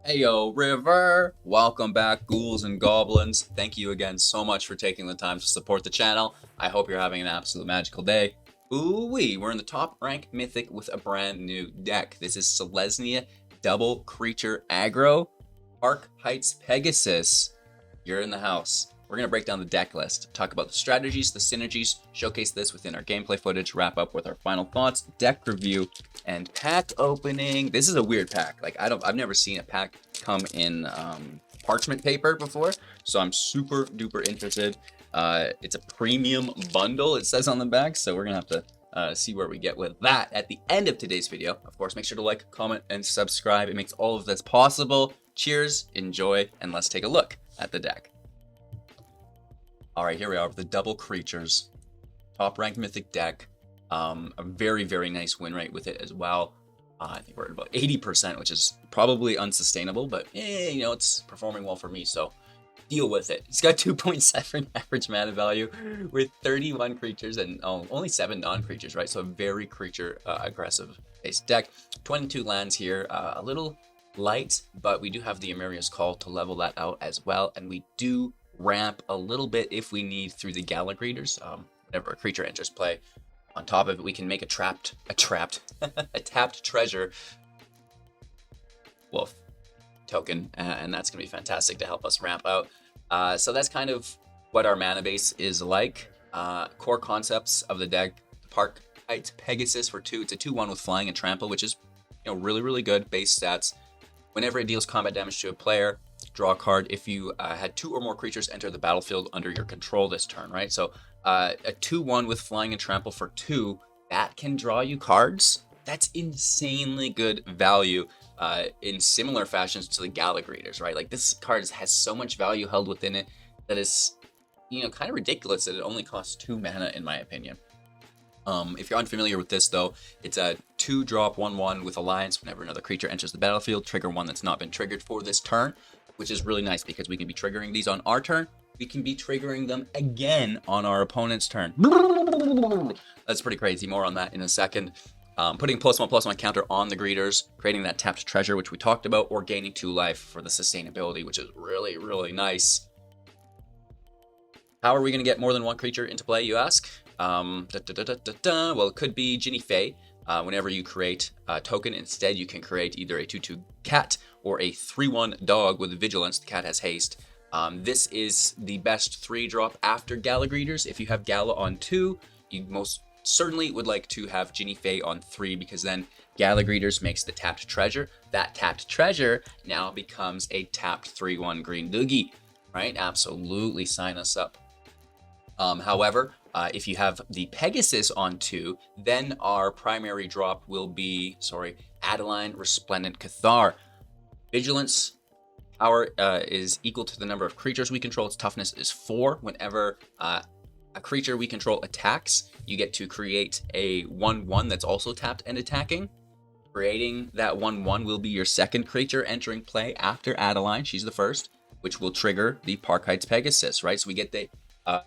Heyo, River! Welcome back, ghouls and goblins. Thank you again so much for taking the time to support the channel. I hope you're having an absolute magical day. Ooh-wee, we're in the top rank Mythic with a brand new deck. This is Selesyna Double Creature Aggro, Park Heights Pegasus. You're in the house. We're going to break down the deck list, talk about the strategies, the synergies, showcase this within our gameplay footage, wrap up with our final thoughts, deck review, and pack opening. This is a weird pack. I've never seen a pack come in parchment paper before, so I'm super duper interested. It's a premium bundle, it says on the back, so we're gonna have to see where we get with that at the end of today's video. Of course, make sure to like, comment, and subscribe. It makes all of this possible. Cheers, enjoy, and let's take a look at the deck. All right, here we are with the double creatures, top ranked Mythic deck. A very, very nice win rate with it as well. I think we're at about 80%, which is probably unsustainable, but it's performing well for me, so deal with it. It's got 2.7 average mana value with 31 creatures and only 7 non-creatures, right? So a very creature aggressive based deck. 22 lands here, a little light, but we do have the Emeria's Call to level that out as well, and we do ramp a little bit if we need through the Gallagrators. Whenever a creature enters play, on top of it, we can make a tapped treasure wolf token, and that's gonna be fantastic to help us ramp out. So that's kind of what our mana base is like. Core concepts of the deck: Park Heights Pegasus for 2. It's a 2/1 with flying and trample, which is really, really good base stats. Whenever it deals combat damage to a player, draw a card. If you had 2 or more creatures enter the battlefield under your control this turn, right? So a 2/1 with flying and trample for 2, that can draw you cards. That's insanely good value in similar fashions to the Gallagrators, right? Like, this card has so much value held within it that is, kind of ridiculous that it only costs 2 mana, in my opinion. If you're unfamiliar with this, though, it's a 2-drop 1/1 with Alliance. Whenever another creature enters the battlefield, trigger one that's not been triggered for this turn, which is really nice because we can be triggering these on our turn. We can be triggering them again on our opponent's turn. That's pretty crazy. More on that in a second. Putting +1/+1 counter on the greeters, creating that tapped treasure, which we talked about, or gaining 2 life for the sustainability, which is really, really nice. How are we going to get more than one creature into play, you ask? Well, it could be Ginny Fae. Whenever you create a token, instead you can create either a 2/2 cat or a 3/1 dog with vigilance. The cat has haste. This is the best 3-drop after Gallagrators. If you have Gala on 2, you most certainly would like to have Ginny Fae on 3, because then Gallagrators makes the tapped treasure. That tapped treasure now becomes a tapped 3/1 green doogie, right? Absolutely, sign us up. However, if you have the Pegasus on 2, then our primary drop will be, Adeline Resplendent Cathar. Vigilance power is equal to the number of creatures we control. Its toughness is 4. Whenever a creature we control attacks, you get to create a 1/1 that's also tapped and attacking. Creating that 1/1 will be your second creature entering play after Adeline. She's the first, which will trigger the Park Heights Pegasus, right? So we get the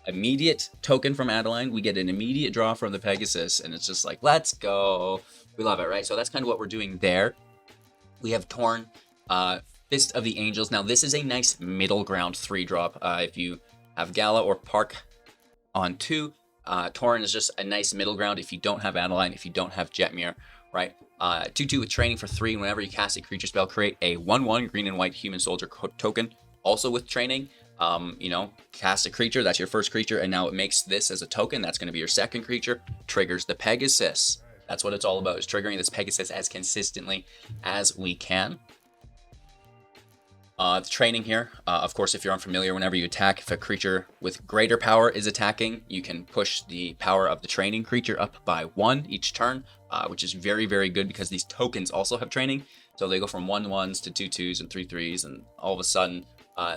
immediate token from Adeline, we get an immediate draw from the Pegasus, and it's just like, let's go. We love it, right? So that's kind of what we're doing there. We have Torn, Fist of the Angels. Now, this is a nice middle ground 3-drop. If you have Gala or Park on 2, Torn is just a nice middle ground if you don't have Adeline, if you don't have Jetmir, right? 2/2 with training for 3. Whenever you cast a creature spell, create a 1/1 green and white human soldier token, also with training. Cast a creature, that's your first creature, and now it makes this as a token. That's going to be your second creature, triggers the Pegasus. That's what it's all about, is triggering this Pegasus as consistently as we can. The training here, of course, if you're unfamiliar, whenever you attack, if a creature with greater power is attacking, you can push the power of the training creature up by 1 each turn, which is very, very good because these tokens also have training. So they go from 1/1s to 2/2s and 3/3s, and all of a sudden,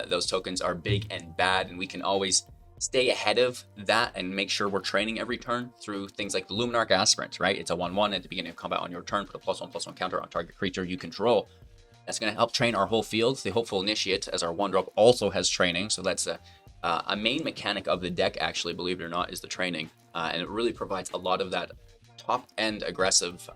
those tokens are big and bad, and we can always stay ahead of that and make sure we're training every turn through things like the Luminarch Aspirant, right? It's a 1/1 at the beginning of combat on your turn. Put a +1/+1 counter on target creature you control. That's going to help train our whole field. The Hopeful Initiate, as our 1-drop, also has training, so that's a main mechanic of the deck, actually, believe it or not, is the training, and it really provides a lot of that top-end aggressive.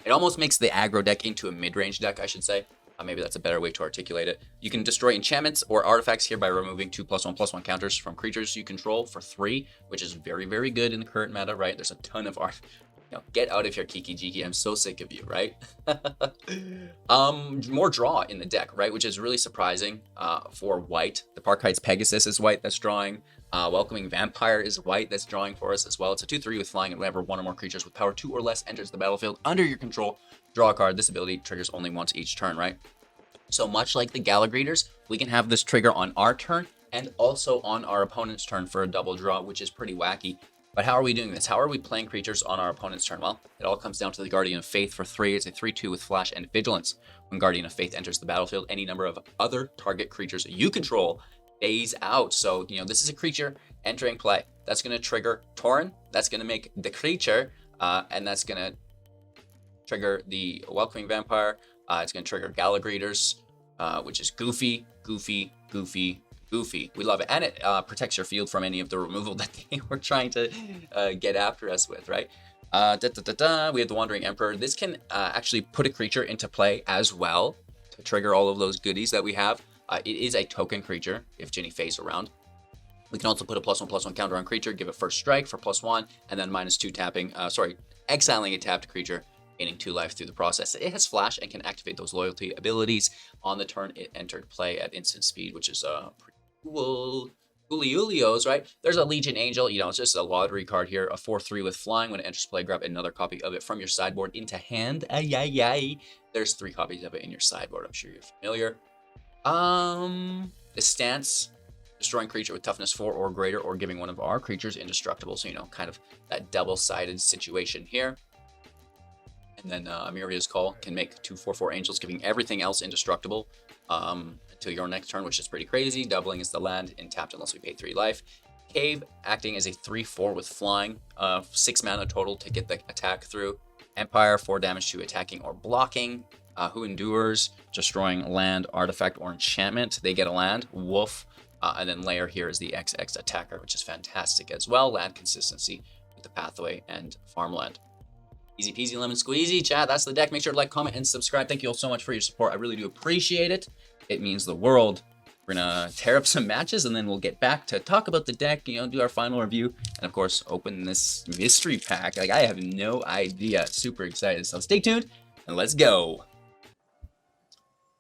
It almost makes the aggro deck into a mid-range deck, I should say. Maybe that's a better way to articulate it. You can destroy enchantments or artifacts here by removing 2+1/+1 counters from creatures you control for 3, which is very, very good in the current meta, right? There's a ton of art. Get out of here, Kiki Jiki. I'm so sick of you, right? More draw in the deck, right? Which is really surprising for white. The Parkite's Pegasus is white that's drawing. Welcoming Vampire is white that's drawing for us as well. It's a 2/3 with flying, and whenever one or more creatures with power 2 or less enters the battlefield under your control, draw a card. This ability triggers only once each turn, right? So much like the Galagreators, we can have this trigger on our turn and also on our opponent's turn for a double draw, which is pretty wacky. But how are we doing this? How are we playing creatures on our opponent's turn? Well, it all comes down to the Guardian of Faith for 3. It's a 3/2 with Flash and Vigilance. When Guardian of Faith enters the battlefield, any number of other target creatures you control phase out. So, this is a creature entering play. That's going to trigger Tauren. That's going to make the creature, and that's going to trigger the Welcoming Vampire. It's going to trigger Galagreators, which is goofy, goofy, goofy, goofy. We love it. And it protects your field from any of the removal that they were trying to get after us with, right? We have the Wandering Emperor. This can actually put a creature into play as well to trigger all of those goodies that we have. It is a token creature if Jinnie Fei's around. We can also put a +1/+1 counter on creature, give it first strike for +1, and then -2 tapping, exiling a tapped creature, gaining 2 life through the process. It has flash and can activate those loyalty abilities on the turn it entered play at instant speed, which is pretty cool. Coolios, right? There's a Legion Angel. It's just a lottery card here. A 4/3 with flying. When it enters play, grab another copy of it from your sideboard into hand. There's 3 copies of it in your sideboard. I'm sure you're familiar. The stance, destroying creature with toughness 4 or greater, or giving one of our creatures indestructible. So, kind of that double-sided situation here. And then Amiria's Call can make 2 4/4 angels, giving everything else indestructible until your next turn, which is pretty crazy. Doubling is the land in tapped unless we pay 3 life. Cave acting as a 3/4 with flying, 6 mana total to get the attack through. Empire, 4 damage to attacking or blocking. Who endures, destroying land, artifact, or enchantment. They get a land. Wolf. And then Lair here is the XX attacker, which is fantastic as well. Land consistency with the pathway and farmland. Easy peasy lemon squeezy, chat. That's the deck. Make sure to like, comment, and subscribe. Thank you all so much for your support. I really do appreciate it. It means the world. We're gonna tear up some matches, and then we'll get back to talk about the deck, do our final review, and of course, open this mystery pack. I have no idea. Super excited. So stay tuned, and let's go.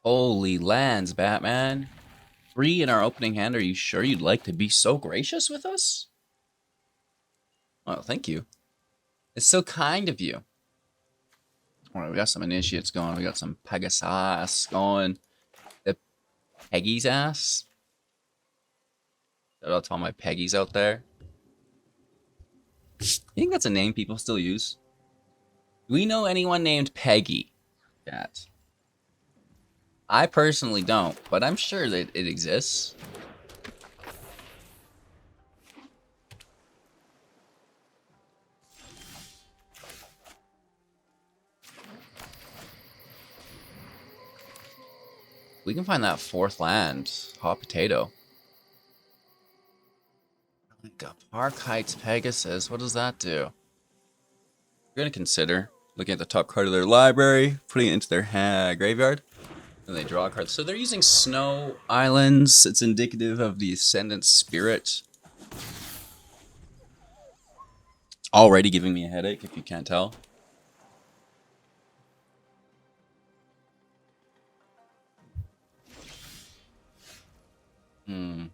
Holy lands, Batman. 3 in our opening hand. Are you sure you'd like to be so gracious with us? Well, thank you. It's so kind of you. All right, we got some initiates going. We got some Pegasus going. The Peggy's ass. Shout out to all my Peggies out there. You think that's a name people still use? Do we know anyone named Peggy? Chat. I personally don't, but I'm sure that it exists. We can find that 4th land. Hot potato. Got Park Heights Pegasus. What does that do? We're going to consider looking at the top card of their library, putting it into their graveyard. And they draw a card. So they're using Snow Islands. It's indicative of the Ascendant Spirit. It's already giving me a headache, if you can't tell.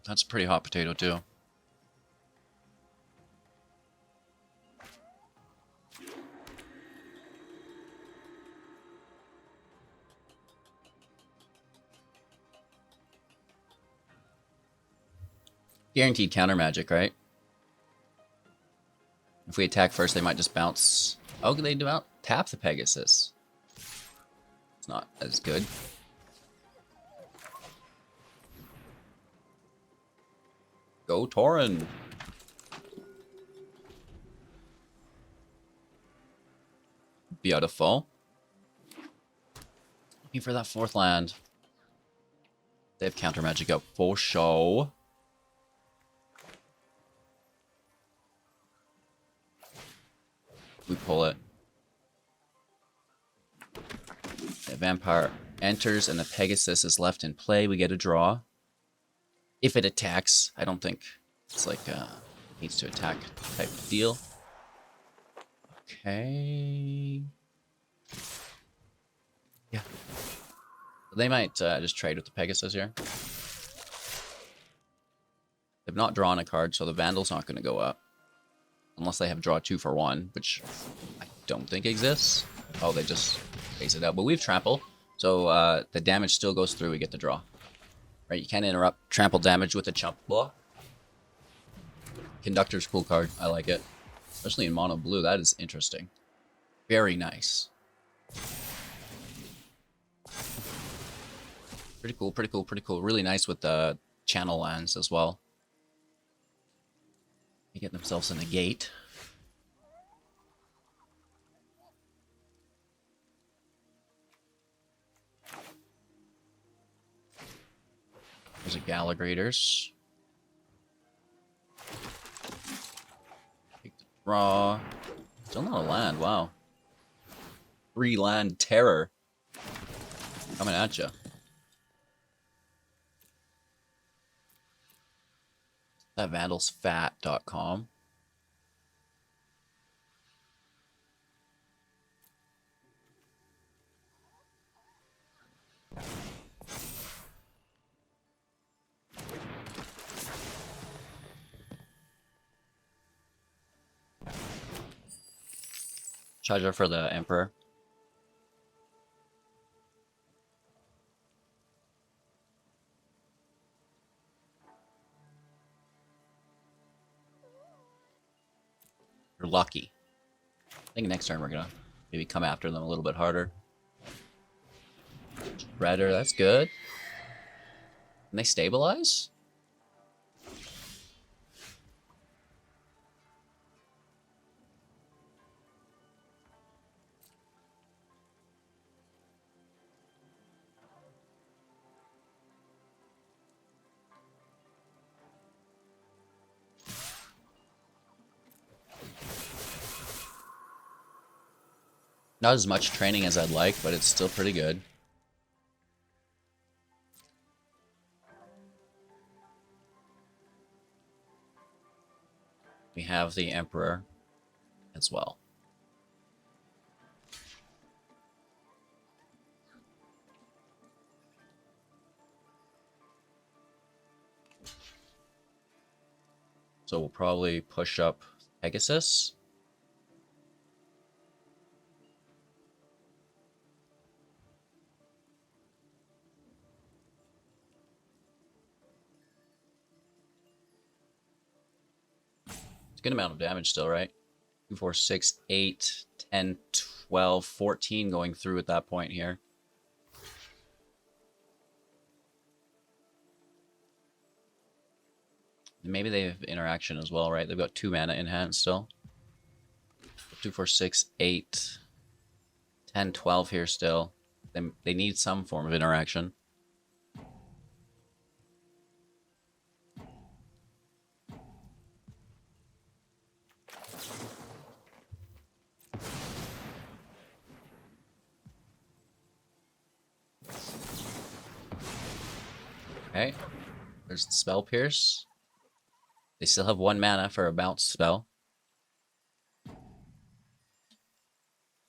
That's a pretty hot potato, too. Guaranteed counter magic, right? If we attack first, they might just bounce. Oh, they do tap the Pegasus. It's not as good. Go Tauren. Beautiful. Looking for that 4th land. They have counter magic up for show. We pull it. Yeah, Vampire enters and the Pegasus is left in play, we get a draw. If it attacks, I don't think it's like needs to attack type of deal. Okay. Yeah. They might just trade with the Pegasus here. They've not drawn a card, so the Vandal's not going to go up. Unless they have draw 2 for 1, which I don't think exists. Oh, they just phase it out. But we've trample, so the damage still goes through. We get the draw. Right, you can't interrupt trample damage with a chump block. Conductor's cool card. I like it. Especially in mono blue. That is interesting. Very nice. Pretty cool, pretty cool, pretty cool. Really nice with the channel lands as well. They get themselves in a gate. There's a Gallagrators. Take the draw. Still not a land, wow. 3 land terror. Coming at you. That vandalsfat.com. Charger for the Emperor. You're lucky. I think next turn we're gonna maybe come after them a little bit harder. Shredder, that's good. Can they stabilize? Not as much training as I'd like, but it's still pretty good. We have the Emperor as well. So we'll probably push up Pegasus. Good amount of damage still, right? 2, 4, 6, 8, 10, 12, 14 going through at that point here. And maybe they have interaction as well, right? They've got 2 mana in hand still. 2, 4, 6, 8, 10, 12 here still. They need some form of interaction. Okay, there's the Spell Pierce. They still have 1 mana for a bounce spell.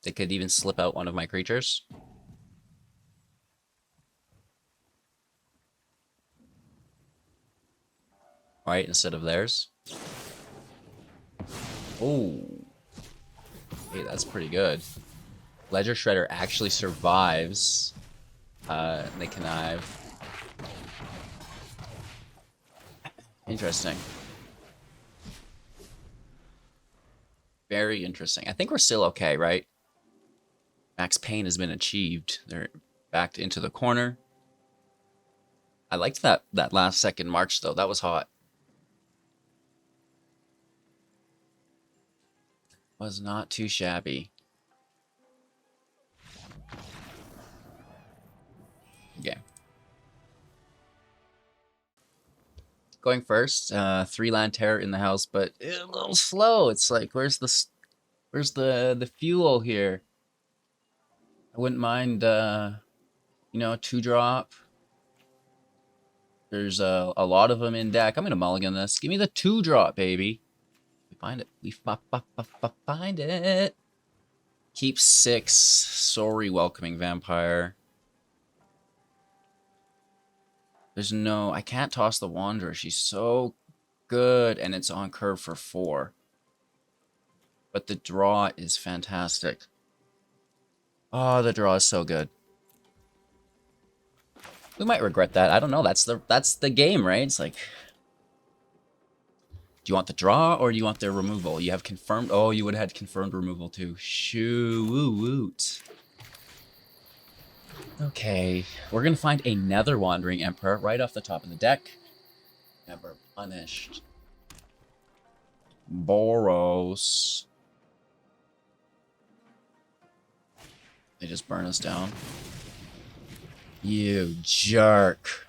They could even slip out one of my creatures. Alright, instead of theirs. Oh. Hey, that's pretty good. Ledger Shredder actually survives. They connive. Interesting. Very interesting. I think we're still okay, right? Max Pain has been achieved. They're backed into the corner. I liked that last second march, though. That was hot. Was not too shabby. Okay. Going first, 3 land terror in the house, but a little slow. It's like, where's the fuel here? I wouldn't mind, You know, 2-drop. There's a lot of them in deck. I'm going to mulligan this. Give me the 2-drop, baby. We find it. We find it. Keep 6. Sorry, Welcoming Vampire. There's no... I can't toss the Wanderer. She's so good, and it's on curve for 4. But the draw is fantastic. Oh, the draw is so good. We might regret that. I don't know. That's the game, right? It's like, do you want the draw or do you want the removal? You have confirmed. Oh, you would have had confirmed removal too. Shoot. Okay, we're gonna find another Wandering Emperor right off the top of the deck. Never punished. Boros. They just burn us down. You jerk.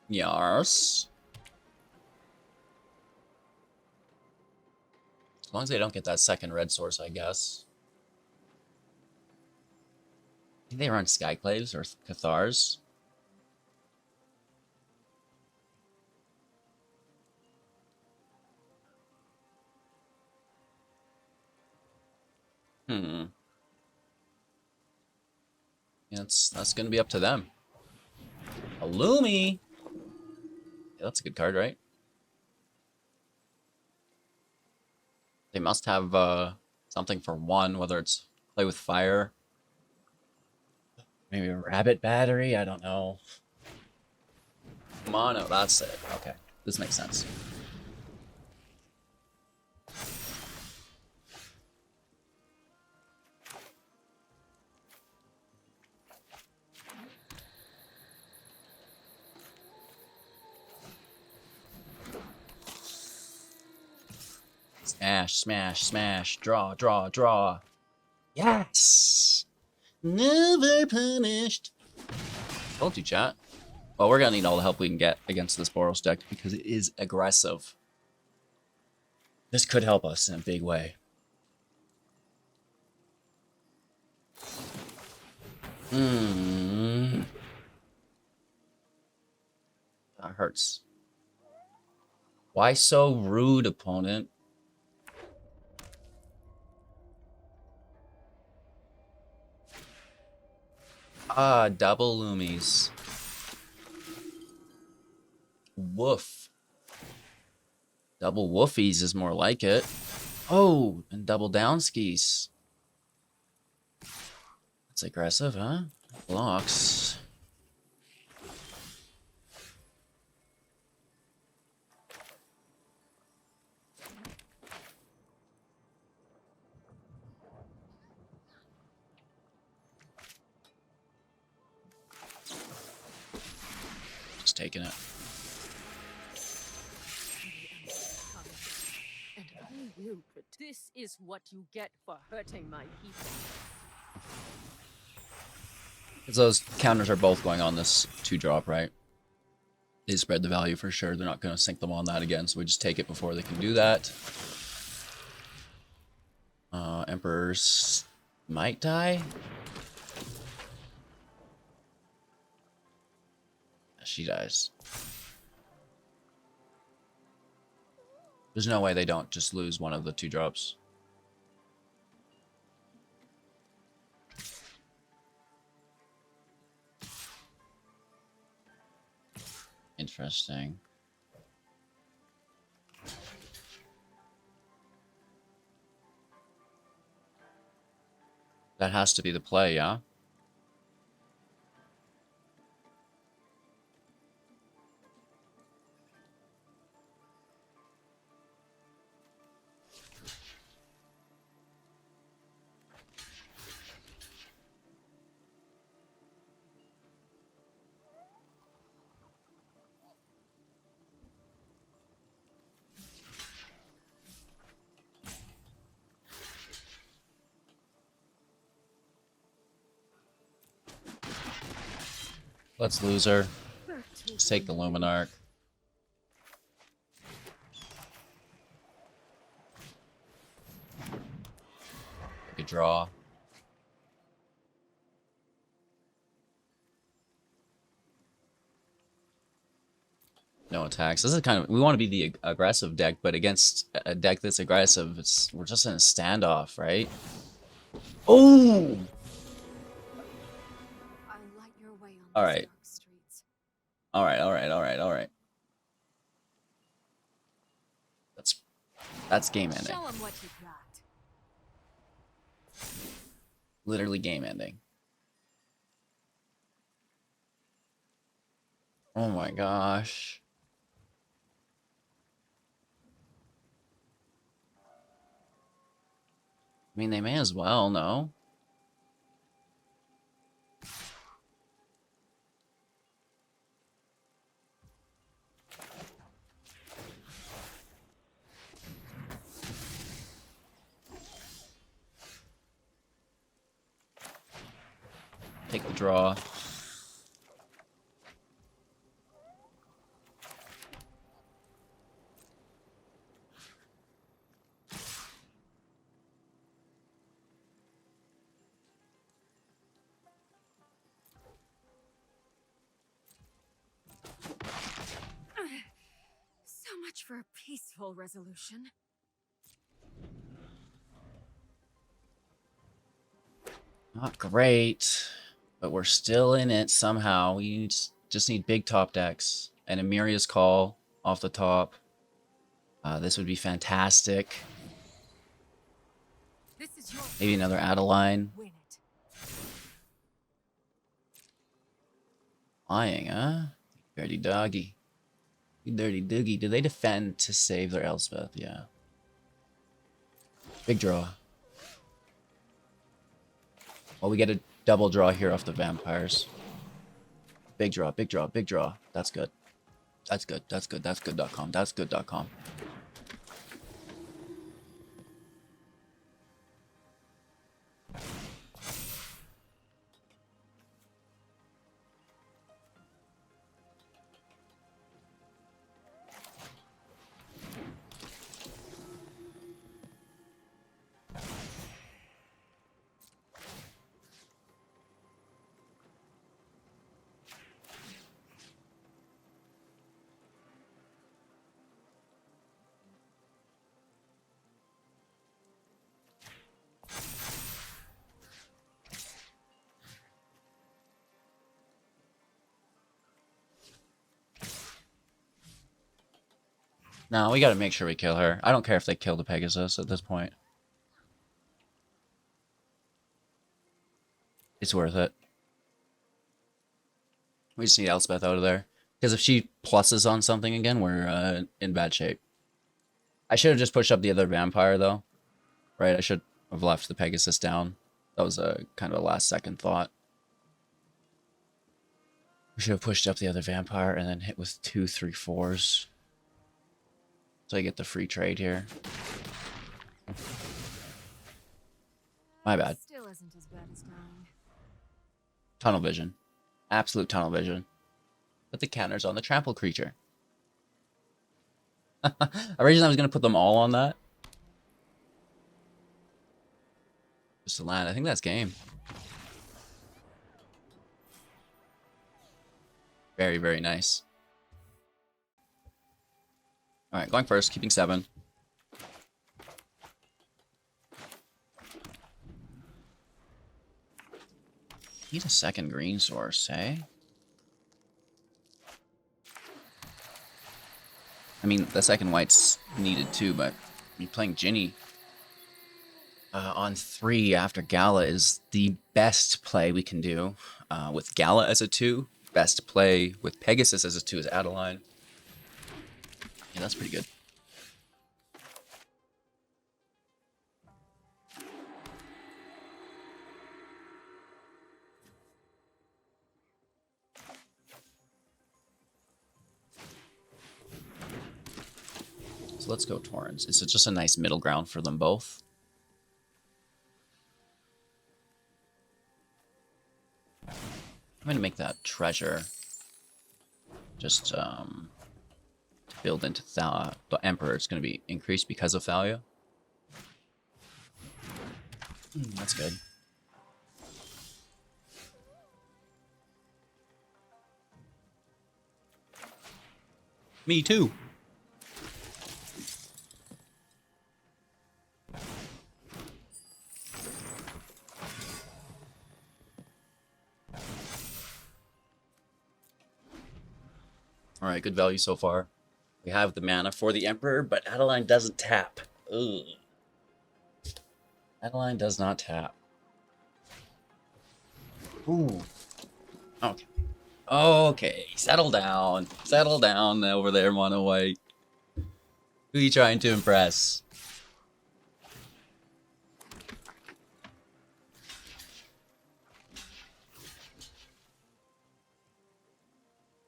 Yes. As long as they don't get that second red source, I guess. I think they run Skyclaves or Cathars. Yeah, that's gonna be up to them. Illumi! Yeah, that's a good card, right? They must have something for 1, whether it's play with fire. Maybe a rabbit battery, I don't know. Mono, that's it. Okay, this makes sense. Smash, smash, smash, draw, draw, draw. Yes! Never punished. Told you, chat. Well, we're gonna need all the help we can get against this Boros deck because it is aggressive. This could help us in a big way. That hurts. Why so rude, opponent? Ah, double Loomies. Woof. Double Woofies is more like it. Oh, and double Downskis. That's aggressive, huh? Blocks. Just taking it. This is what you get for hurting my people. Because those counters are both going on this 2-drop, right? They spread the value for sure. They're not going to sink them on that again, so we just take it before they can do that. Emperors might die. She dies. There's no way they don't just lose one of the 2-drops. Interesting. That has to be the play, yeah? Let's lose her. Let's take the Luminarch. Take a draw. No attacks. This is kind of, we want to be the aggressive deck, but against a deck that's aggressive, we're just in a standoff, right? Oh! All right. All right, all right, all right, all right. That's game ending. Show 'em what you got. Literally game ending. Oh my gosh. I mean, they may as well, no? Take the draw. So much for a peaceful resolution. Not great, but we're still in it somehow. We just need big top decks and Amiria's Call off the top. This would be fantastic. This is your Maybe another Adeline. win it. Lying, huh? Dirty doggy. You dirty doogie. Do they defend to save their Elspeth? Yeah. Big draw. Well, we get a double draw here off the vampires. Big draw, big draw, big draw. That's good. That's good. That's good. That's good.com. That's good.com. No, we gotta make sure we kill her. I don't care if they kill the Pegasus at this point. It's worth it. We just need Elspeth out of there. Because if she pluses on something again, we're in bad shape. I should have just pushed up the other vampire, though. Right? I should have left the Pegasus down. That was a kind of a last second thought. We should have pushed up the other vampire and then hit with 2, 3, 4s. So I get the free trade here. My bad. Still isn't as bad as dying. Tunnel vision. Absolute tunnel vision. Put the counters on the trample creature. Originally I was going to put them all on that. Just to land. I think that's game. Very, very nice. Alright, going first, keeping 7. Need a second green source, eh? I mean, the second white's needed too, but playing Ginny on 3 after Gala is the best play we can do. With Gala as a 2, best play with Pegasus as a 2 is Adeline. Yeah, that's pretty good. So let's go Torrens. It's just a nice middle ground for them both. I'm gonna make that treasure. Just to build into the Emperor. It's gonna be increased because of Thalia. That's good. Me too. Alright, good value so far. We have the mana for the Emperor, but Adeline doesn't tap. Ugh. Adeline does not tap. Ooh. Okay. Okay, settle down. Settle down over there, Mono White. Who are you trying to impress?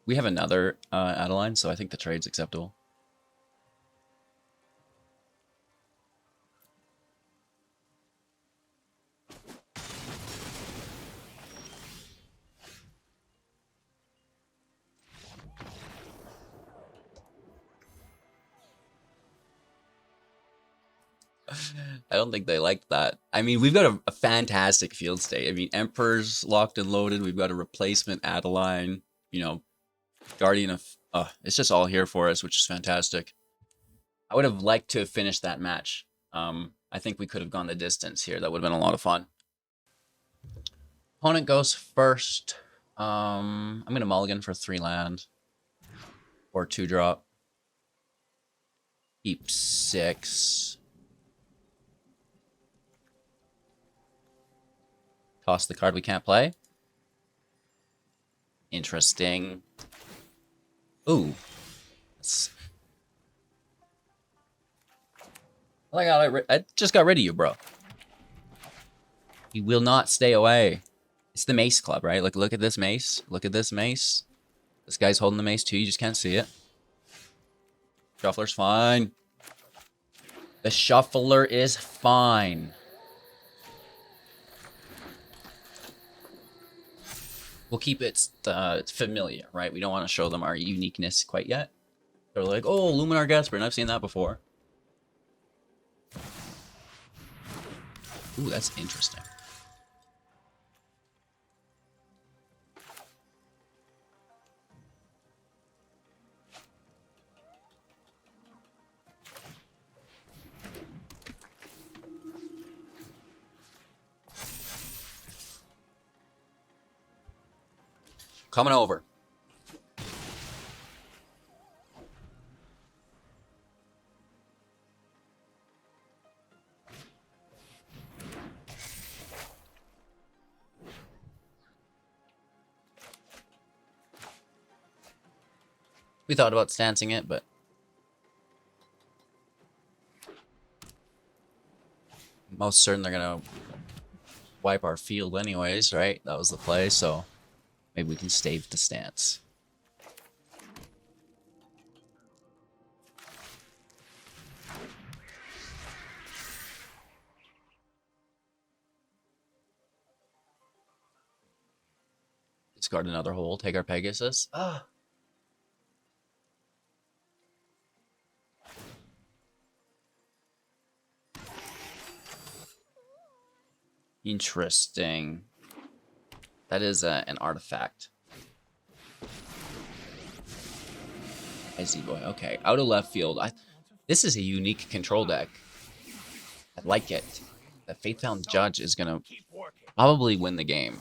We have another Adeline, so I think the trade's acceptable. I don't think they liked that. I mean, we've got a fantastic field state. I mean, Emperor's locked and loaded. We've got a replacement Adeline. You know, Guardian of... it's just all here for us, which is fantastic. I would have liked to have finished that match. I think we could have gone the distance here. That would have been a lot of fun. Opponent goes first. I'm going to mulligan for 3 land. Or 2 drop. Keep 6. Toss the card we can't play. Interesting. Ooh. I just got rid of you, bro. You will not stay away. It's the Mace Club, right? Like, look at this mace. Look at this mace. This guy's holding the mace too. You just can't see it. Shuffler's fine. The Shuffler is fine. We'll keep it familiar, right? We don't want to show them our uniqueness quite yet. They're like, oh, Luminar Gasprin, I've seen that before. Ooh, that's interesting. Coming over. We thought about stancing it, but most certain they're gonna wipe our field anyways, right? That was the play, so maybe we can stave the stance. Discard another hole, take our Pegasus. Ah. Interesting. That is an artifact. I see, boy. Okay, out of left field. This is a unique control deck. I like it. The Faithbound Judge is gonna probably win the game.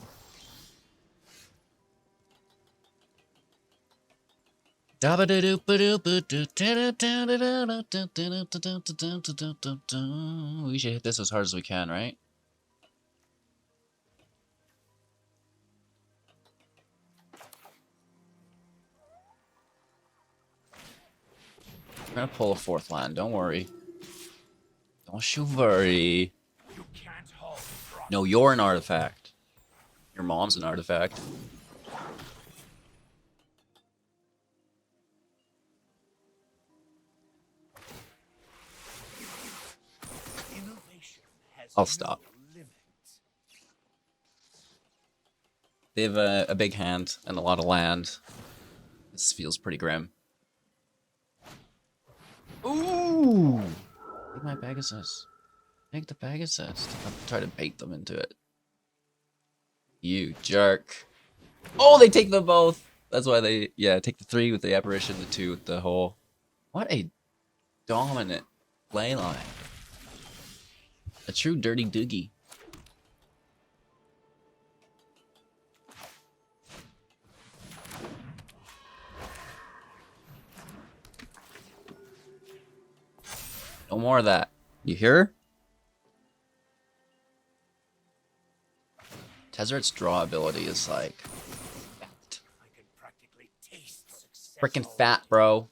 We should hit this as hard as we can, right? We're gonna pull a 4th land, don't worry. Don't you worry. No, you're an artifact. Your mom's an artifact. I'll stop. They have a big hand and a lot of land. This feels pretty grim. Ooh! Take my Pegasus. Take the Pegasus. I'll try to bait them into it. You jerk. Oh, they take them both! That's why they, yeah, take the 3 with the apparition, the 2 with the hole. What a dominant play line. A true dirty doogie. No more of that. You hear? Tezzeret's draw ability is like fat. Freaking fat, bro.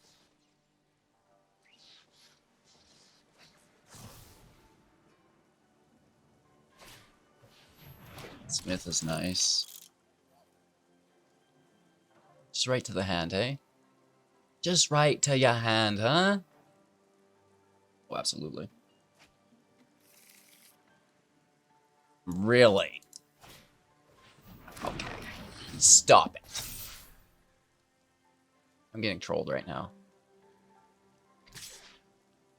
Smith is nice. Just right to the hand, hey? Just right to your hand, huh? Oh, absolutely. Really? Okay. Stop it. I'm getting trolled right now.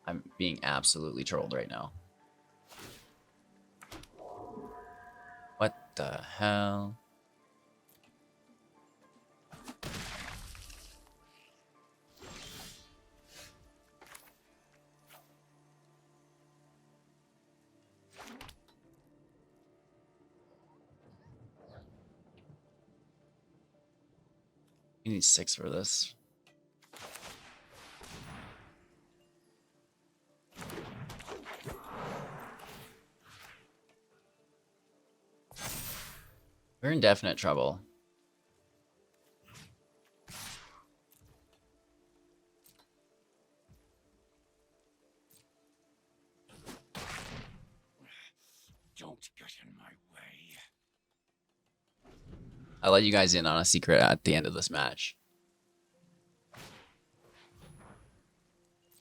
I'm being absolutely trolled right now. What the hell? You need 6 for this. We're in definite trouble. Don't get in my way. I let you guys in on a secret at the end of this match.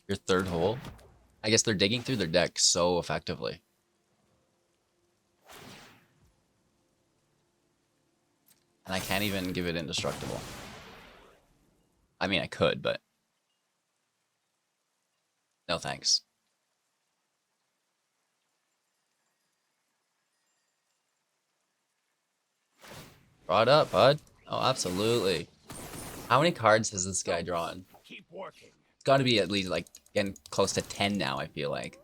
Your third hole? I guess they're digging through their deck so effectively. And I can't even give it indestructible. I mean, I could, but no thanks. Draw it up, bud. Oh, absolutely. How many cards has this guy drawn? Keep working. It's got to be at least like getting close to 10 now, I feel like.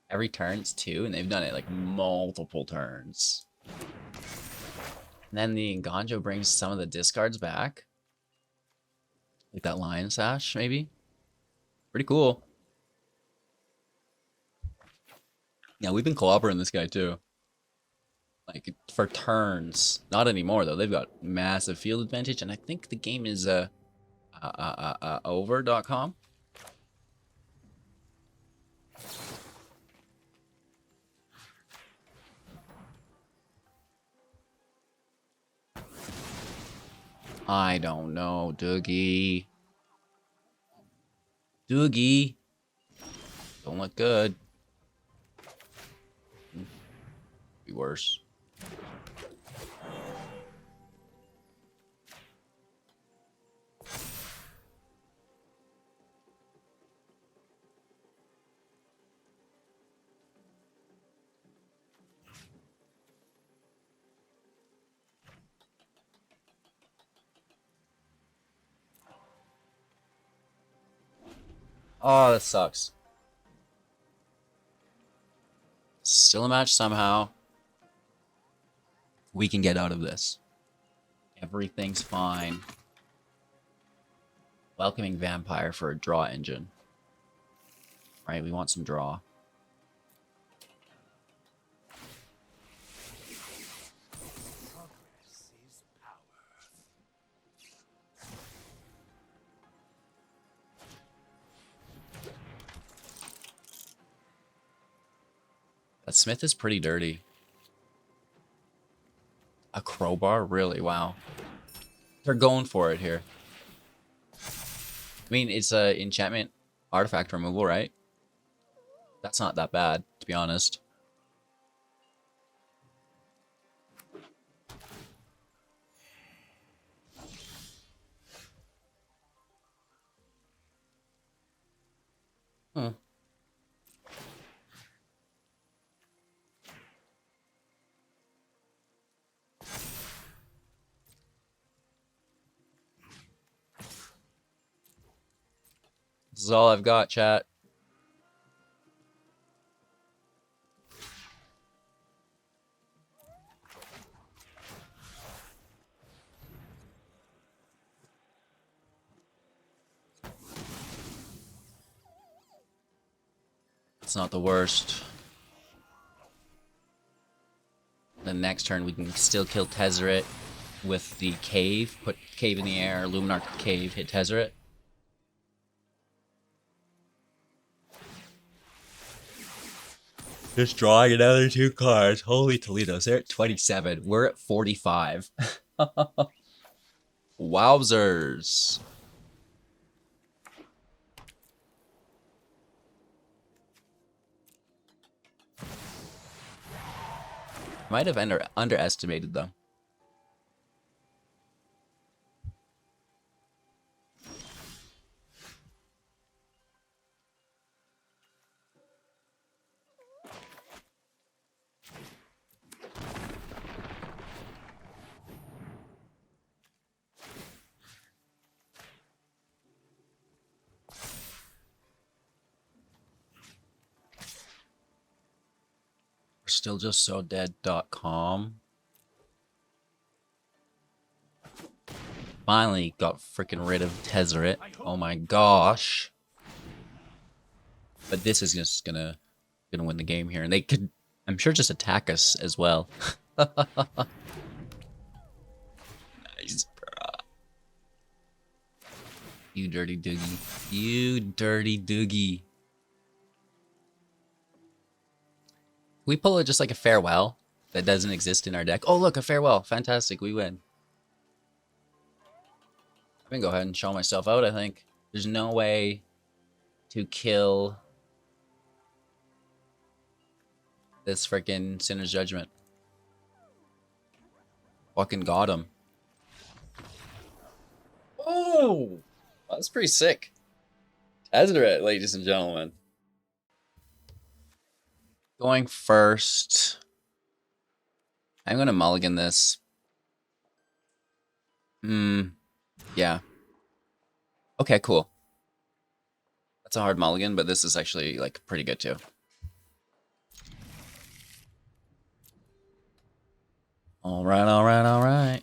Every turn's 2, and they've done it like multiple turns. And then the Nganjo brings some of the discards back. Like that Lion Sash, maybe? Pretty cool. Yeah, we've been clobbering this guy too. Like for turns. Not anymore though. They've got massive field advantage, and I think the game is over.com. I don't know, Doogie. Doogie. Don't look good. Be worse. Oh, that sucks. Still a match somehow. We can get out of this. Everything's fine. Welcoming Vampire for a draw engine. Right, we want some draw. Progress is power. That Smith is pretty dirty. A crowbar? Really? Wow. They're going for it here. I mean, it's a enchantment artifact removal, right? That's not that bad, to be honest. This is all I've got, chat. It's not the worst. The next turn we can still kill Tezzeret with the cave. Put cave in the air, Luminar cave, hit Tezzeret. Just drawing another 2 cards. Holy Toledo's. They're at 27. We're at 45. Wowzers. Might have underestimated though. We're still just so dead.com. Finally got freaking rid of Tezzeret. Oh my gosh. But this is just gonna win the game here. And they could, I'm sure, just attack us as well. Nice, bro. You dirty doogie. You dirty doogie. We pull it just like a farewell that doesn't exist in our deck. Oh, look, a farewell. Fantastic. We win. I'm going to go ahead and show myself out, I think. There's no way to kill this freaking Sinner's Judgment. Fucking got him. Oh! That's pretty sick. Tezzeret, ladies and gentlemen. Going first. I'm going to mulligan this. Yeah. Okay, cool. That's a hard mulligan, but this is actually, like, pretty good, too. Alright, alright, alright.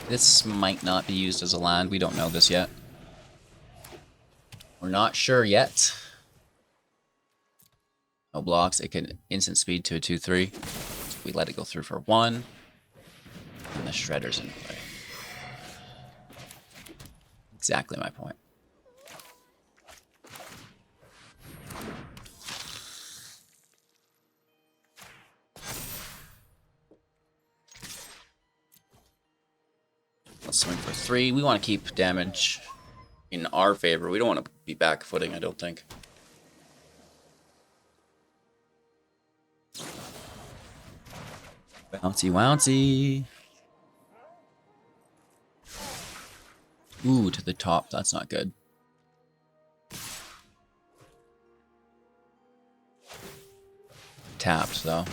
This might not be used as a land. We don't know this yet. We're not sure yet. No blocks. It can instant speed to a 2/3. We let it go through for 1. And the Shredder's in play. Exactly my point. Let's swing for 3. We want to keep damage in our favor. We don't want to be back footing, I don't think. Bouncy wouncy. Ooh, to the top. That's not good. Tapped, though.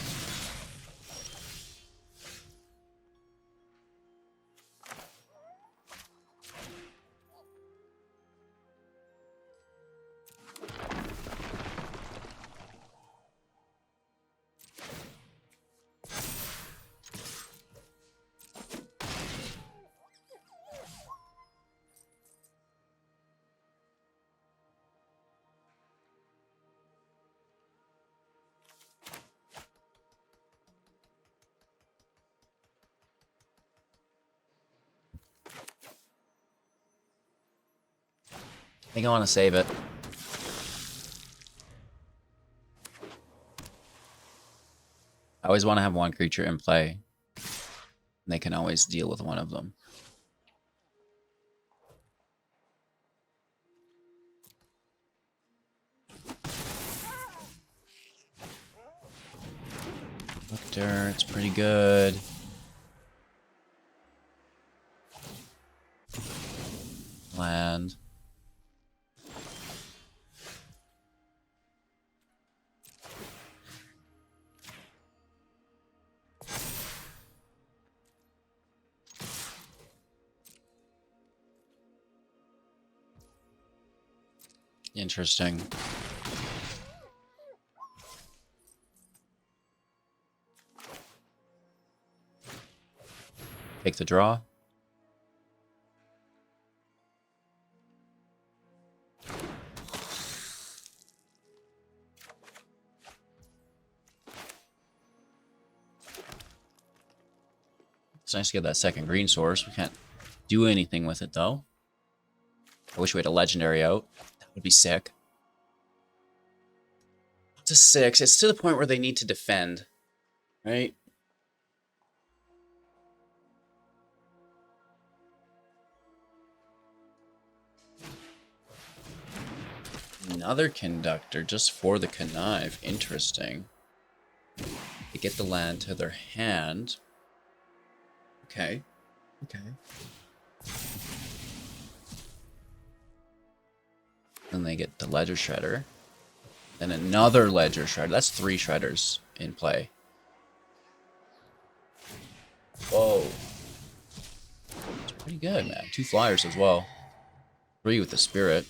I think I want to save it. I always want to have one creature in play. And they can always deal with one of them. Victor, it's pretty good. Interesting. Take the draw. It's nice to get that second green source. We can't do anything with it, though. I wish we had a legendary out. That would be sick. Up to 6. It's to the point where they need to defend, right? Another conductor just for the connive. Interesting. They get the land to their hand. Okay. Okay. Then they get the ledger shredder. Then another ledger shredder. That's 3 shredders in play. Whoa. It's pretty good, man. 2 flyers as well. 3 with the spirit.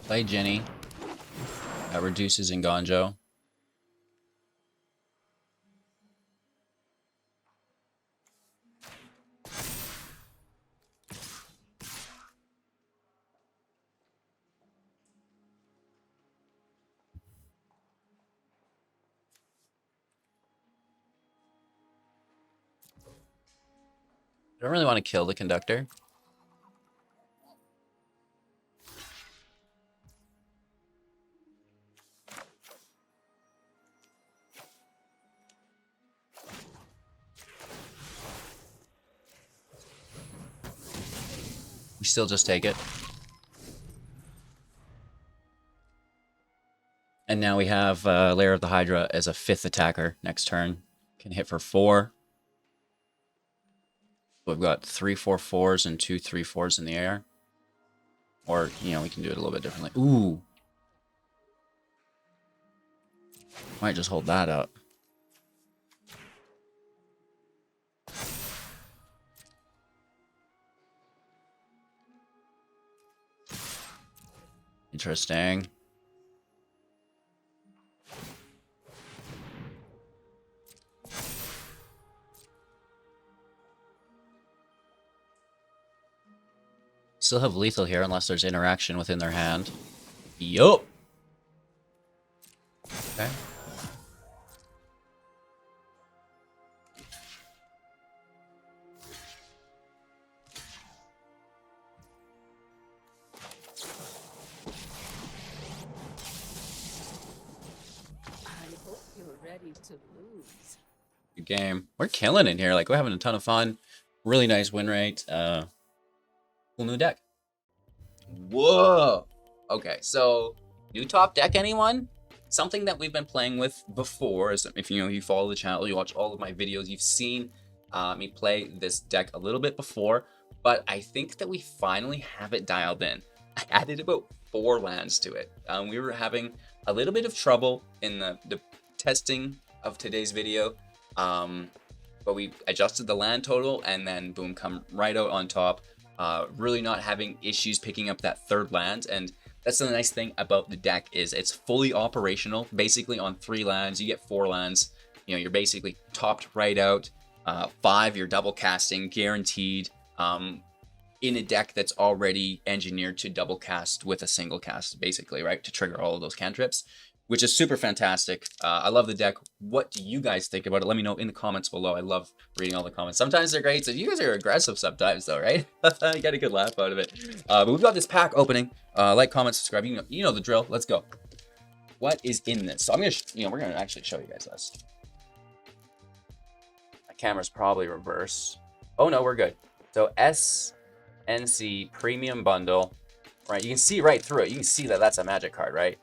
Play Jenny. That reduces Nganjo. I don't really want to kill the conductor. We still just take it. And now we have Lair of the Hydra as a 5th attacker next turn. Can hit for 4. We've got 3 4/4s and 2 3/4s in the air. Or, you know, we can do it a little bit differently. Ooh. Might just hold that up. Interesting. Still have lethal here unless there's interaction within their hand. Yup. Okay. I hope you're ready to lose. Good game. We're killing it here. Like, we're having a ton of fun. Really nice win rate. Cool new deck. Whoa. Okay, so new top deck, anyone? Something that we've been playing with before is, if you follow the channel, you watch all of my videos, you've seen me play this deck a little bit before, but I think that we finally have it dialed in. I added about 4 lands to it. We were having a little bit of trouble in the testing of today's video, but we adjusted the land total and then boom, come right out on top. Really not having issues picking up that 3rd land, and that's the nice thing about the deck is it's fully operational. Basically on 3 lands, you get 4 lands. You know, you're basically topped right out. 5, you're double casting, guaranteed. In a deck that's already engineered to double cast with a single cast, basically, right? To trigger all of those cantrips, which is super fantastic. I love the deck. What do you guys think about it? Let me know in the comments below. I love reading all the comments. Sometimes they're great. So you guys are aggressive sometimes though, right? You got a good laugh out of it. But we've got this pack opening. Like, comment, subscribe. You know the drill. Let's go. What is in this? So I'm gonna, we're gonna actually show you guys this. My camera's probably reversed. Oh no, we're good. So SNC Premium Bundle, right? You can see right through it. You can see that that's a magic card, right?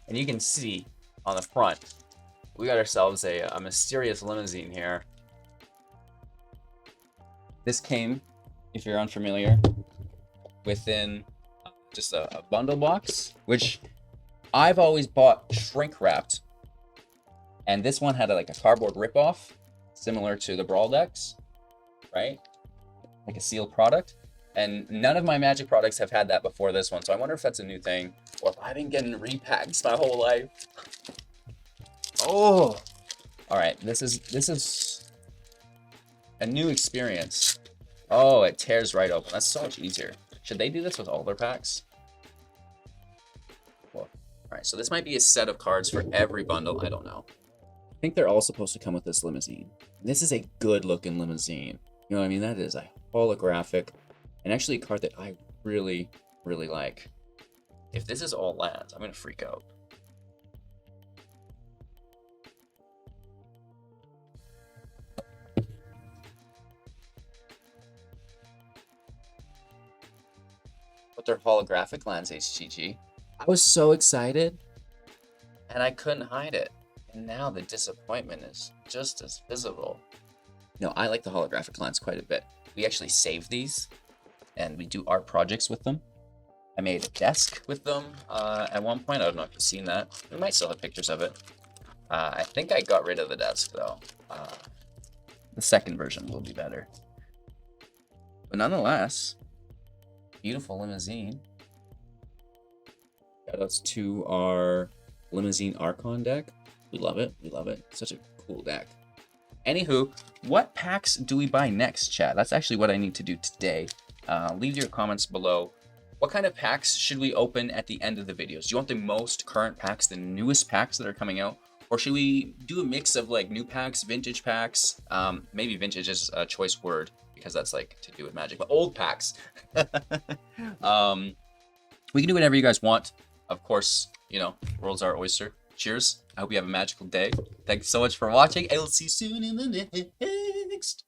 And you can see on the front, we got ourselves a mysterious limousine here. This came, if you're unfamiliar, within just a bundle box, which I've always bought shrink wrapped, and this one had like a cardboard ripoff, similar to the Brawl decks, right? Like a sealed product. And none of my Magic products have had that before this one, so I wonder if that's a new thing, or if I've been getting repacks my whole life. Oh, all right. This is a new experience. Oh, it tears right open. That's so much easier. Should they do this with all their packs? Well, all right. So this might be a set of cards for every bundle. I don't know. I think they're all supposed to come with this limousine. This is a good-looking limousine. You know what I mean? That is a holographic, and actually a card that I really, really like. If this is all lands, I'm gonna freak out. But they're holographic lands, HGG. I was so excited, and I couldn't hide it. And now the disappointment is just as visible. No, I like the holographic lands quite a bit. We actually save these, and we do art projects with them. I made a desk with them at one point. I don't know if you've seen that. We might still have pictures of it. I think I got rid of the desk, though. The second version will be better. But nonetheless, beautiful limousine. Shoutouts to our Limousine Archon deck. We love it. We love it. Such a cool deck. Anywho, what packs do we buy next, chat? That's actually what I need to do today. Leave your comments below. What kind of packs should we open at the end of the videos? Do you want the most current packs, the newest packs that are coming out? Or should we do a mix of like new packs, vintage packs? Maybe vintage is a choice word because that's like to do with Magic, but old packs. We can do whatever you guys want. Of course, you know, world's our oyster. Cheers. I hope you have a magical day. Thanks so much for watching. I will see you soon in the next